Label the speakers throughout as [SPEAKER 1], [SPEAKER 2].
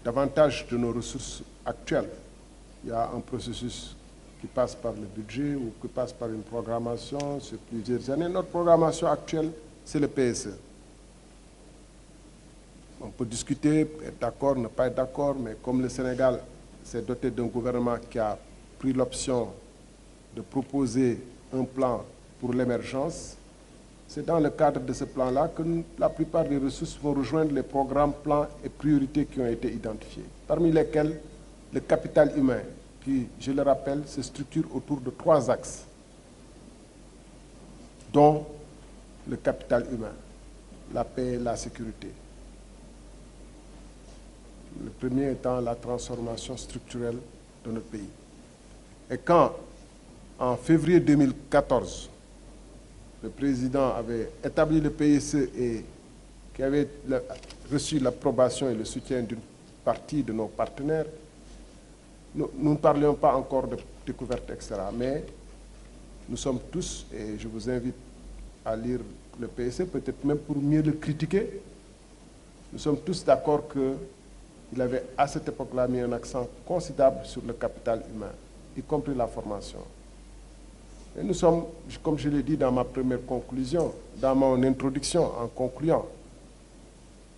[SPEAKER 1] davantage de nos ressources actuelles. Il y a un processus qui passe par le budget ou qui passe par une programmation sur plusieurs années. Notre programmation actuelle, c'est le PSE. On peut discuter, être d'accord, ne pas être d'accord, mais comme le Sénégal s'est doté d'un gouvernement qui a pris l'option de proposer un plan pour l'émergence, c'est dans le cadre de ce plan-là que la plupart des ressources vont rejoindre les programmes, plans et priorités qui ont été identifiés, parmi lesquels le capital humain, qui, je le rappelle, se structure autour de 3 axes, dont le capital humain, la paix et la sécurité. Le premier étant la transformation structurelle de notre pays. Et quand, en février 2014, le président avait établi le PSE et qui avait reçu l'approbation et le soutien d'une partie de nos partenaires, nous ne parlions pas encore de découverte, etc. Mais nous sommes tous, et je vous invite à lire le PSE, peut-être même pour mieux le critiquer, nous sommes tous d'accord qu'il avait à cette époque-là mis un accent considérable sur le capital humain, y compris la formation. Et nous sommes, comme je l'ai dit dans ma première conclusion, dans mon introduction en concluant,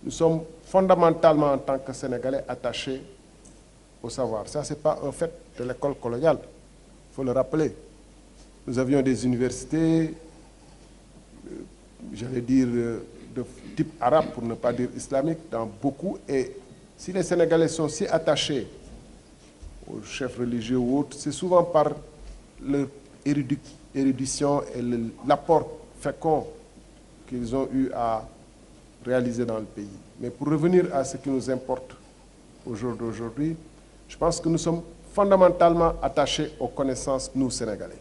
[SPEAKER 1] nous sommes fondamentalement en tant que Sénégalais attachés au savoir. Ça, ce n'est pas un fait de l'école coloniale, il faut le rappeler. Nous avions des universités, j'allais dire, de type arabe, pour ne pas dire islamique, dans beaucoup. Et si les Sénégalais sont si attachés aux chefs religieux ou autres, c'est souvent par leur érudition et l'apport fécond qu'ils ont eu à réaliser dans le pays. Mais pour revenir à ce qui nous importe au jour d'aujourd'hui, je pense que nous sommes fondamentalement attachés aux connaissances, nous, Sénégalais.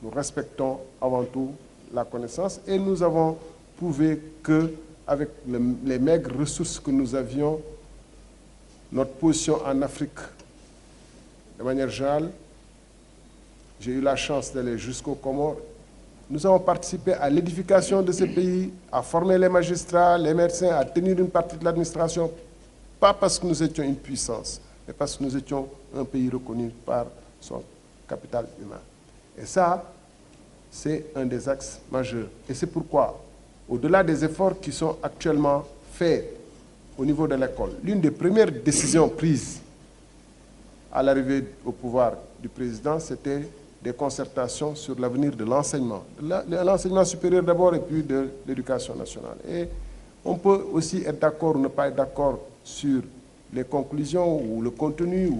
[SPEAKER 1] Nous respectons avant tout la connaissance et nous avons prouvé qu'avec les maigres ressources que nous avions, notre position en Afrique, de manière générale, j'ai eu la chance d'aller jusqu'aux Comores. Nous avons participé à l'édification de ce pays, à former les magistrats, les médecins, à tenir une partie de l'administration, pas parce que nous étions une puissance, mais parce que nous étions un pays reconnu par son capital humain. Et ça, c'est un des axes majeurs. Et c'est pourquoi, au-delà des efforts qui sont actuellement faits au niveau de l'école, l'une des premières décisions prises à l'arrivée au pouvoir du président, c'était des concertations sur l'avenir de l'enseignement. L'enseignement supérieur d'abord et puis de l'éducation nationale. Et on peut aussi être d'accord ou ne pas être d'accord sur les conclusions ou le contenu,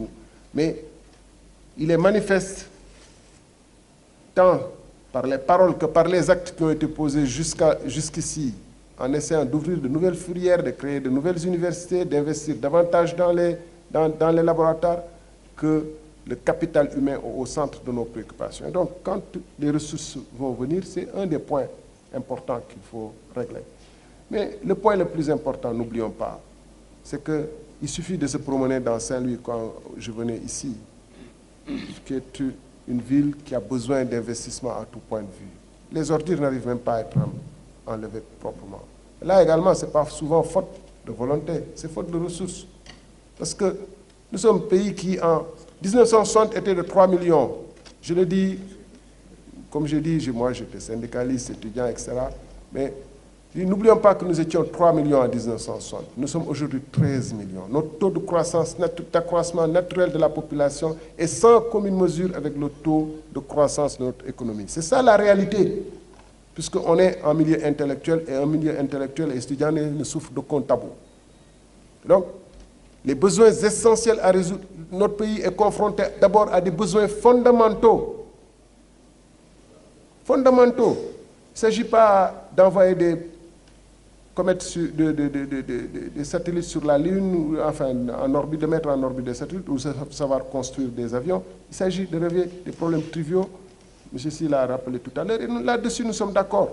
[SPEAKER 1] mais il est manifeste, tant par les paroles que par les actes qui ont été posés jusqu'ici, en essayant d'ouvrir de nouvelles filières, de créer de nouvelles universités, d'investir davantage dans les laboratoires, que le capital humain au centre de nos préoccupations. Et donc, quand les ressources vont venir, c'est un des points importants qu'il faut régler. Mais le point le plus important, n'oublions pas, c'est qu'il suffit de se promener dans Saint-Louis quand je venais ici, qui est une ville qui a besoin d'investissement à tout point de vue. Les ordures n'arrivent même pas à être enlevées proprement. Là également, ce n'est pas souvent faute de volonté, c'est faute de ressources. Parce que nous sommes un pays qui, en 1960, était de 3 millions. Je le dis, comme je dis, moi j'étais syndicaliste, étudiant, etc. Mais n'oublions pas que nous étions 3 millions en 1960. Nous sommes aujourd'hui 13 millions. Notre taux de croissance, d'accroissement naturel de la population est sans commune mesure avec le taux de croissance de notre économie. C'est ça la réalité, puisqu'on est en milieu intellectuel et un milieu intellectuel et étudiant ne souffre d'aucun tabou. Donc, les besoins essentiels à résoudre, notre pays est confronté d'abord à des besoins fondamentaux. Fondamentaux. Il ne s'agit pas d'envoyer des comètes, des satellites sur la Lune, ou, enfin en orbite, de mettre en orbite des satellites, ou savoir construire des avions. Il s'agit de régler des problèmes triviaux. M. Sy l'a rappelé tout à l'heure, et là-dessus nous sommes d'accord.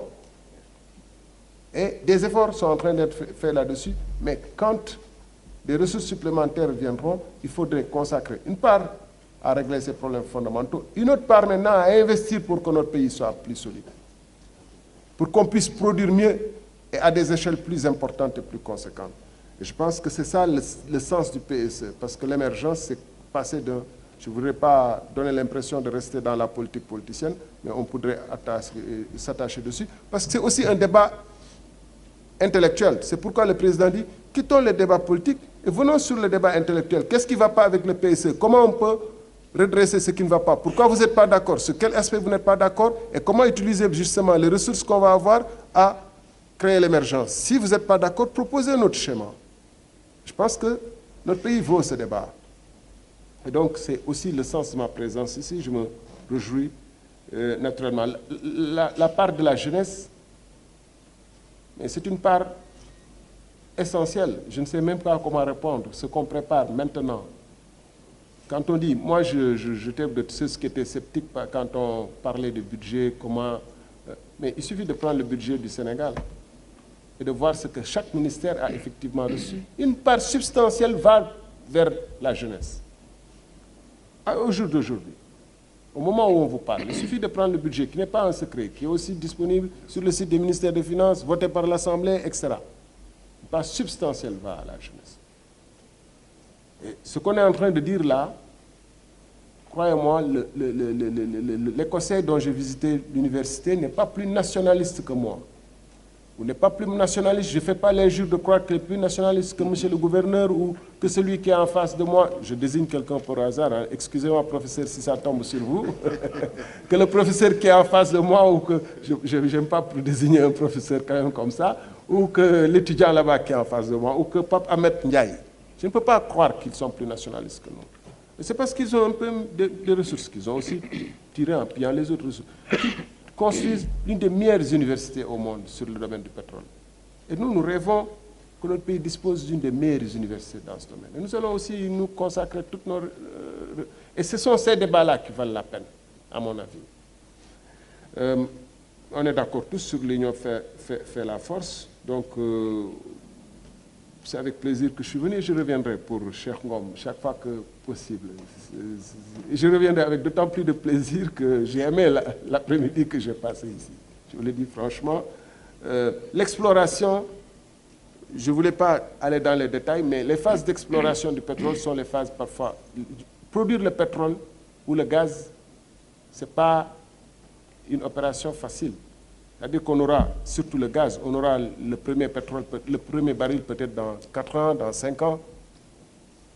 [SPEAKER 1] Et des efforts sont en train d'être faits là-dessus, mais quand des ressources supplémentaires viendront, il faudrait consacrer une part à régler ces problèmes fondamentaux, une autre part maintenant à investir pour que notre pays soit plus solide, pour qu'on puisse produire mieux et à des échelles plus importantes et plus conséquentes. Et je pense que c'est ça le sens du PSE, parce que l'émergence, c'est passer d'un... Je ne voudrais pas donner l'impression de rester dans la politique politicienne, mais on pourrait s'attacher dessus, parce que c'est aussi un débat intellectuel. C'est pourquoi le président dit, quittons le débat politique et venons sur le débat intellectuel. Qu'est-ce qui ne va pas avec le PSE? Comment on peut redresser ce qui ne va pas? Pourquoi vous n'êtes pas d'accord? Sur quel aspect vous n'êtes pas d'accord? Et comment utiliser justement les ressources qu'on va avoir à créer l'émergence? Si vous n'êtes pas d'accord, proposez un autre schéma. Je pense que notre pays vaut ce débat. Et donc, c'est aussi le sens de ma présence ici. Je me réjouis naturellement. La part de la jeunesse, c'est une part essentielle. Je ne sais même pas comment répondre. Ce qu'on prépare maintenant. Quand on dit, moi j'étais de ceux qui étaient sceptiques quand on parlait de budget, comment... mais il suffit de prendre le budget du Sénégal et de voir ce que chaque ministère a effectivement reçu. Une part substantielle va vers la jeunesse. Au jour d'aujourd'hui, au moment où on vous parle, il suffit de prendre le budget qui n'est pas un secret, qui est aussi disponible sur le site du ministère des Finances, voté par l'Assemblée, etc. Une part substantielle va à la jeunesse. Et ce qu'on est en train de dire là, croyez-moi, l'Écossais dont j'ai visité l'université n'est pas plus nationaliste que moi. Ou n'est pas plus nationaliste, je ne fais pas l'injure de croire qu'il est plus nationaliste que monsieur le gouverneur ou que celui qui est en face de moi. Je désigne quelqu'un par hasard, hein. Excusez-moi, professeur, si ça tombe sur vous. Que le professeur qui est en face de moi, ou que, je n'aime pas désigner un professeur quand même comme ça, ou que l'étudiant là-bas qui est en face de moi, ou que Pape Ahmed Ndiaye. Je ne peux pas croire qu'ils sont plus nationalistes que nous. C'est parce qu'ils ont un peu des ressources qu'ils ont aussi tirées en pillant les autres ressources. Construisent l'une des meilleures universités au monde sur le domaine du pétrole. Et nous, nous rêvons que notre pays dispose d'une des meilleures universités dans ce domaine. Et nous allons aussi nous consacrer toutes nos... et ce sont ces débats-là qui valent la peine, à mon avis. On est d'accord tous sur l'union fait la force. Donc, c'est avec plaisir que je suis venu et je reviendrai pour Cheikh Ngom chaque fois que possible. Je reviendrai avec d'autant plus de plaisir que j'ai aimé l'après-midi que j'ai passé ici. Je vous le dis franchement. L'exploration, je ne voulais pas aller dans les détails, mais les phases d'exploration du pétrole sont les phases parfois... Produire le pétrole ou le gaz, ce n'est pas une opération facile. C'est-à-dire qu'on aura, surtout le gaz, on aura le premier pétrole, le premier baril peut-être dans 4 ans, dans 5 ans.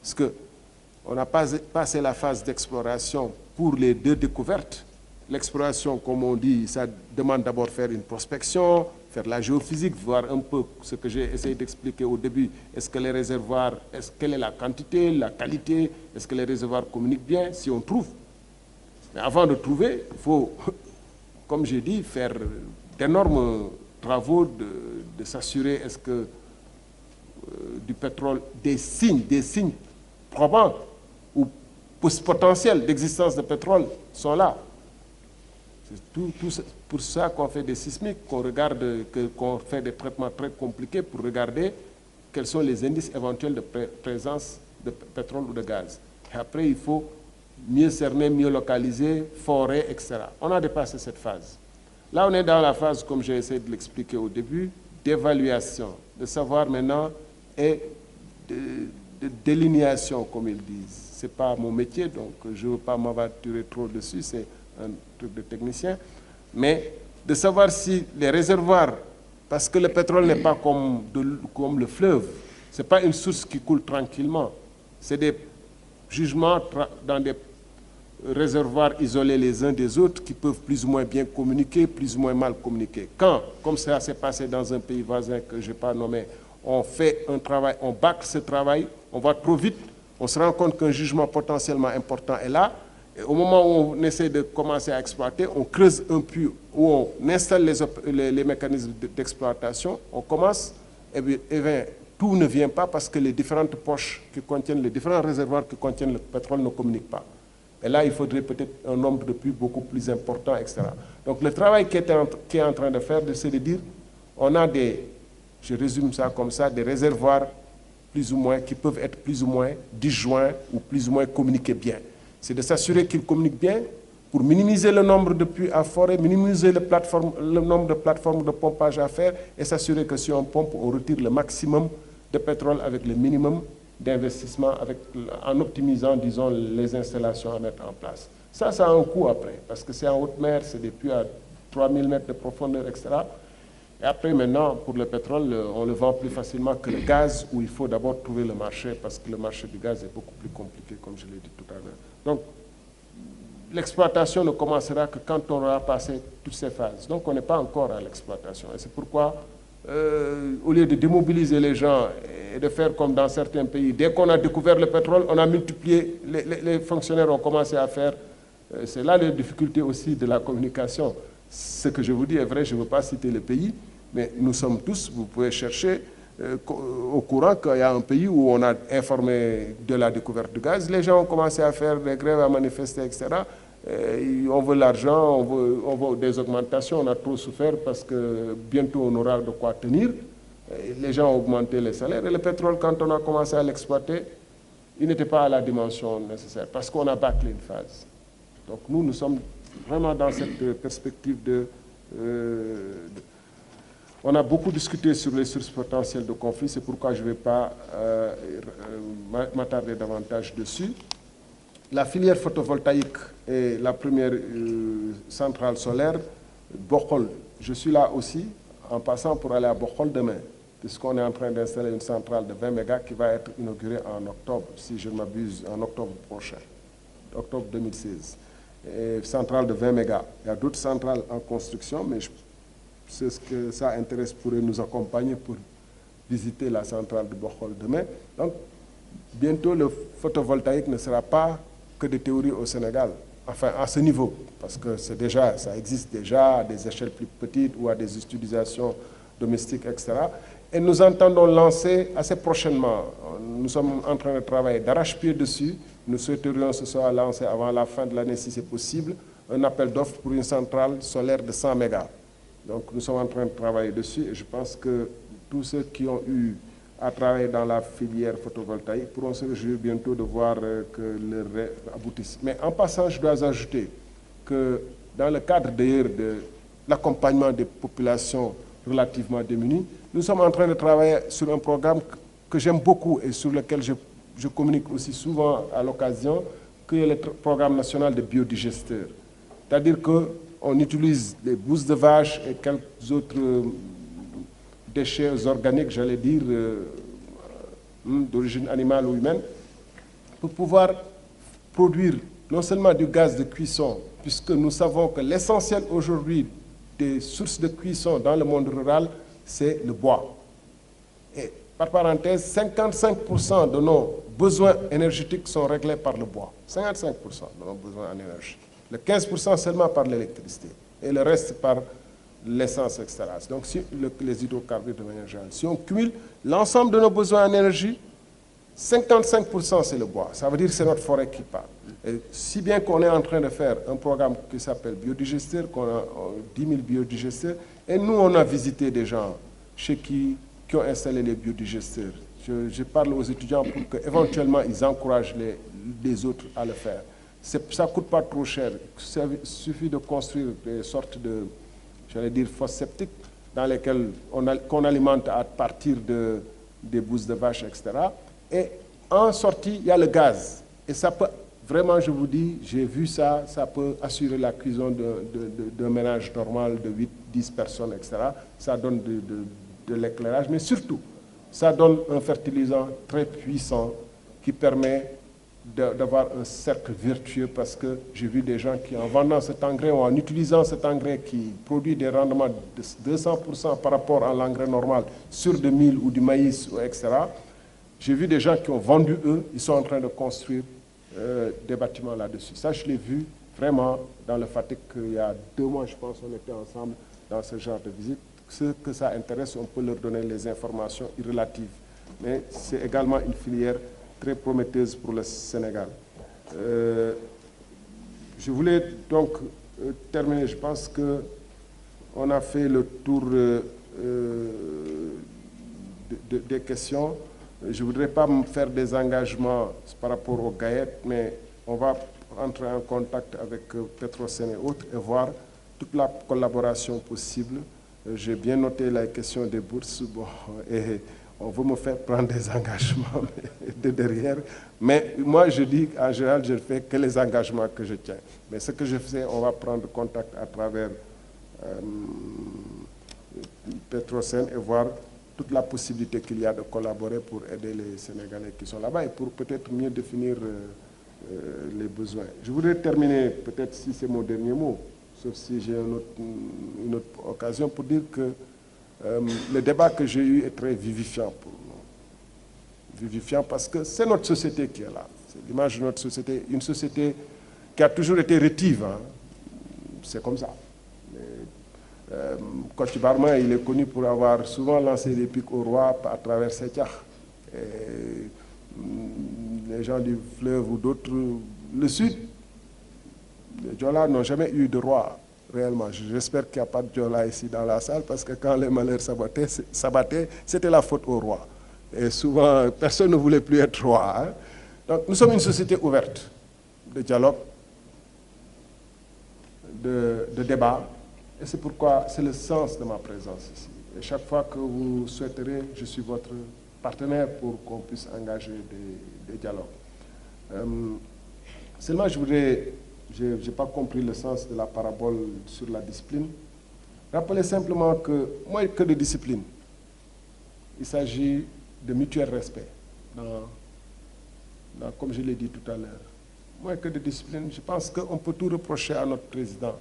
[SPEAKER 1] Parce qu'on n'a pas passé la phase d'exploration pour les 2 découvertes. L'exploration, comme on dit, ça demande d'abord faire une prospection, faire la géophysique, voir un peu ce que j'ai essayé d'expliquer au début. Est-ce que les réservoirs, quelle est la quantité, la qualité, est-ce que les réservoirs communiquent bien, si on trouve. Mais avant de trouver, il faut, comme j'ai dit, faire d'énormes travaux de s'assurer est-ce que du pétrole, des signes probants ou potentiels d'existence de pétrole sont là. C'est pour ça qu'on fait des sismiques, qu'on fait des traitements très compliqués pour regarder quels sont les indices éventuels de présence de pétrole ou de gaz. Et après, il faut mieux cerner, mieux localiser, forer, etc. On a dépassé cette phase. Là, on est dans la phase, comme j'ai essayé de l'expliquer au début, d'évaluation, de savoir maintenant et de délinéation, comme ils disent. Ce n'est pas mon métier, donc je ne veux pas m'aventurer trop dessus, c'est un truc de technicien. Mais de savoir si les réservoirs, parce que le pétrole n'est pas comme le fleuve, ce n'est pas une source qui coule tranquillement. C'est des jugements dans des réservoirs isolés les uns des autres qui peuvent plus ou moins bien communiquer, plus ou moins mal communiquer. Quand, comme ça s'est passé dans un pays voisin que je n'ai pas nommé, on fait un travail, on bâcle ce travail, on va trop vite, on se rend compte qu'un jugement potentiellement important est là, et au moment où on essaie de commencer à exploiter, on creuse un puits où on installe les mécanismes d'exploitation, on commence, et bien, tout ne vient pas parce que les différentes poches qui contiennent, les différents réservoirs qui contiennent le pétrole ne communiquent pas. Et là, il faudrait peut-être un nombre de puits beaucoup plus important, etc. Donc le travail qui est en train de faire, c'est de dire, on a des, je résume ça comme ça, des réservoirs plus ou moins, qui peuvent être plus ou moins disjoints ou plus ou moins communiquer bien. C'est de s'assurer qu'ils communiquent bien pour minimiser le nombre de puits à forer, minimiser le nombre de plateformes de pompage à faire et s'assurer que si on pompe, on retire le maximum de pétrole avec le minimum d'investissement, en optimisant, disons, les installations à mettre en place. Ça a un coût après, parce que c'est en haute mer, c'est des puits à 3000 mètres de profondeur, etc. Et après, maintenant, pour le pétrole, on le vend plus facilement que le gaz, où il faut d'abord trouver le marché, parce que le marché du gaz est beaucoup plus compliqué, comme je l'ai dit tout à l'heure. Donc, l'exploitation ne commencera que quand on aura passé toutes ces phases. Donc, on n'est pas encore à l'exploitation. Et c'est pourquoi, au lieu de démobiliser les gens et de faire comme dans certains pays, dès qu'on a découvert le pétrole, on a multiplié, les fonctionnaires ont commencé à faire. C'est là la difficulté aussi de la communication. Ce que je vous dis est vrai, je ne veux pas citer le pays, mais nous sommes tous, vous pouvez chercher au courant qu'il y a un pays où on a informé de la découverte du gaz. Les gens ont commencé à faire des grèves, à manifester, etc. On veut l'argent, on veut des augmentations, on a trop souffert parce que bientôt on aura de quoi tenir. Les gens ont augmenté les salaires et le pétrole, quand on a commencé à l'exploiter, il n'était pas à la dimension nécessaire parce qu'on a bâclé une phase. Donc nous sommes vraiment dans cette perspective on a beaucoup discuté sur les sources potentielles de conflit, c'est pourquoi je ne vais pas m'attarder davantage dessus. La filière photovoltaïque est la première centrale solaire. Bokhol, je suis là aussi, en passant pour aller à Bokhol demain, puisqu'on est en train d'installer une centrale de 20 mégas qui va être inaugurée en octobre, si je ne m'abuse, en octobre prochain, octobre 2016. Centrale de 20 mégas. Il y a d'autres centrales en construction, mais c'est ce que ça intéresse pourrait nous accompagner pour visiter la centrale de Bokhol demain. Donc, bientôt, le photovoltaïque ne sera pas que de théorie au Sénégal, enfin à ce niveau, parce que ça existe déjà à des échelles plus petites ou à des utilisations domestiques, etc. Et nous entendons lancer assez prochainement, nous sommes en train de travailler d'arrache-pied dessus, nous souhaiterions que ce soit lancé avant la fin de l'année si c'est possible, un appel d'offres pour une centrale solaire de 100 mégas. Donc nous sommes en train de travailler dessus et je pense que tous ceux qui ont eu à travailler dans la filière photovoltaïque pourront se réjouir bientôt de voir que leur rêve aboutisse. Mais en passant, je dois ajouter que dans le cadre d'ailleurs de l'accompagnement des populations relativement démunies, nous sommes en train de travailler sur un programme que j'aime beaucoup et sur lequel je communique aussi souvent à l'occasion, qui est le programme national de biodigesteurs. C'est-à-dire qu'on utilise les bousses de vache et quelques autres déchets organiques, j'allais dire, d'origine animale ou humaine, pour pouvoir produire non seulement du gaz de cuisson, puisque nous savons que l'essentiel aujourd'hui des sources de cuisson dans le monde rural, c'est le bois. Et par parenthèse, 55% de nos besoins énergétiques sont réglés par le bois. 55% de nos besoins en énergie. Le 15% seulement par l'électricité. Et le reste par l'essence, etc. Donc, si les hydrocarbures de manière générale, si on cumule l'ensemble de nos besoins en énergie, 55% c'est le bois. Ça veut dire que c'est notre forêt qui parle. Et si bien qu'on est en train de faire un programme qui s'appelle Biodigesteur, qu'on a 10 000 biodigesteurs, et nous, on a visité des gens chez qui ont installé les biodigesteurs. Je parle aux étudiants pour qu'éventuellement, ils encouragent les autres à le faire. Ça ne coûte pas trop cher. Il suffit de construire des sortes de, j'allais dire, fosses septiques dans lesquelles qu'on alimente à partir des bousses de vache, etc. Et en sortie, il y a le gaz. Et ça peut, vraiment, je vous dis, j'ai vu ça, ça peut assurer la cuisson d'un ménage normal de 8-10 personnes, etc. Ça donne de l'éclairage, mais surtout, ça donne un fertilisant très puissant qui permet d'avoir un cercle vertueux, parce que j'ai vu des gens qui, en vendant cet engrais ou en utilisant cet engrais qui produit des rendements de 200% par rapport à l'engrais normal sur du mil ou du maïs, etc., j'ai vu des gens qui ont vendu eux, ils sont en train de construire des bâtiments là-dessus. Ça, je l'ai vu vraiment dans le Fatick, il y a 2 mois, je pense, on était ensemble dans ce genre de visite. Ceux que ça intéresse, on peut leur donner les informations relatives. Mais c'est également une filière très prometteuse pour le Sénégal. Je voulais donc terminer. Je pense qu'on a fait le tour des questions. Je ne voudrais pas me faire des engagements par rapport au GAET, mais on va entrer en contact avec Petrosen et autres et voir toute la collaboration possible. J'ai bien noté la question des bourses. Bon, et on veut me faire prendre des engagements de derrière. Mais moi, je dis, en général, je ne fais que les engagements que je tiens. Mais ce que je fais, on va prendre contact à travers Petrosen et voir toute la possibilité qu'il y a de collaborer pour aider les Sénégalais qui sont là-bas et pour peut-être mieux définir les besoins. Je voudrais terminer, peut-être si c'est mon dernier mot, sauf si j'ai une autre occasion, pour dire que le débat que j'ai eu est très vivifiant pour nous. Vivifiant parce que c'est notre société qui est là. C'est l'image de notre société, une société qui a toujours été rétive. Hein. C'est comme ça. Kocc Barma, il est connu pour avoir souvent lancé des pics au roi à travers ses tchars. Les gens du fleuve ou d'autres, le sud, les Djola n'ont jamais eu de roi, réellement. J'espère qu'il n'y a pas de Djola ici dans la salle, parce que quand les malheurs s'abattaient, c'était la faute au roi. Et souvent, personne ne voulait plus être roi. Hein. Donc, nous sommes une société ouverte, de dialogue, de débat. Et c'est pourquoi c'est le sens de ma présence ici. Et chaque fois que vous souhaiterez, je suis votre partenaire pour qu'on puisse engager des dialogues. Seulement, je n'ai pas compris le sens de la parabole sur la discipline. Rappelez simplement que, moins que de discipline, il s'agit de mutuel respect. Comme je l'ai dit tout à l'heure, moins que de discipline, je pense qu'on peut tout reprocher à notre président.